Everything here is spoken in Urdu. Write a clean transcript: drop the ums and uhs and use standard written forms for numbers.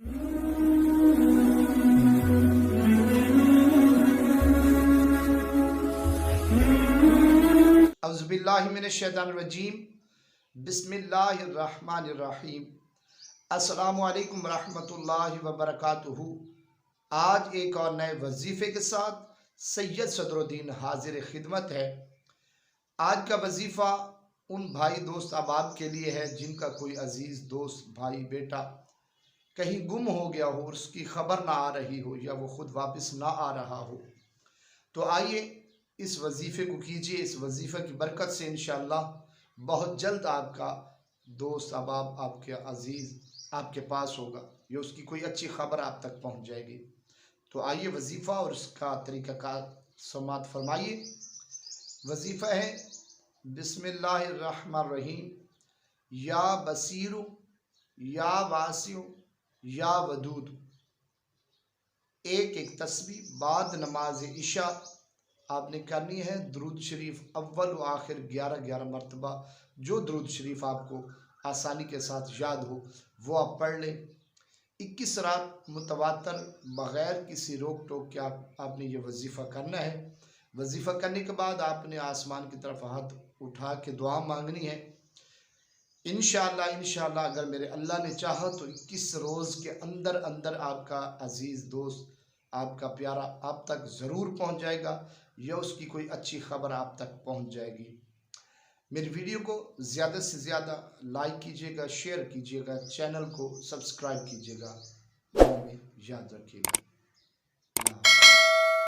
اعوذ باللہ من الشیطان الرجیم، بسم اللہ الرحمن الرحیم۔ السلام علیکم ورحمۃ اللہ وبرکاتہ۔ آج ایک اور نئے وظیفے کے ساتھ سید صدر الدین حاضر خدمت ہے۔ آج کا وظیفہ ان بھائی دوست احباب کے لیے ہے جن کا کوئی عزیز دوست بھائی بیٹا کہیں گم ہو گیا ہو اور اس کی خبر نہ آ رہی ہو یا وہ خود واپس نہ آ رہا ہو۔ تو آئیے اس وظیفے کو کیجئے۔ اس وظیفے کی برکت سے انشاءاللہ بہت جلد آپ کا دوست احباب، آپ کے عزیز آپ کے پاس ہوگا یا اس کی کوئی اچھی خبر آپ تک پہنچ جائے گی۔ تو آئیے وظیفہ اور اس کا طریقہ کار سماعت فرمائیے۔ وظیفہ ہے بسم اللہ الرحمن الرحیم، یا بصیر یا واسع یا ودود۔ ایک تسبیح بعد نماز عشاء آپ نے کرنی ہے۔ درود شریف اول و آخر 11 مرتبہ، جو درود شریف آپ کو آسانی کے ساتھ یاد ہو وہ آپ پڑھ لیں۔ 21 رات متواتر بغیر کسی روک ٹوک کے آپ نے یہ وظیفہ کرنا ہے۔ وظیفہ کرنے کے بعد آپ نے آسمان کی طرف ہاتھ اٹھا کے دعا مانگنی ہے۔ انشاءاللہ اگر میرے اللہ نے چاہا تو 21 روز کے اندر آپ کا عزیز دوست، آپ کا پیارا آپ تک ضرور پہنچ جائے گا یا اس کی کوئی اچھی خبر آپ تک پہنچ جائے گی۔ میری ویڈیو کو زیادہ سے زیادہ لائک کیجیے گا، شیئر کیجیے گا، چینل کو سبسکرائب کیجیے گا، یاد رکھیے گا۔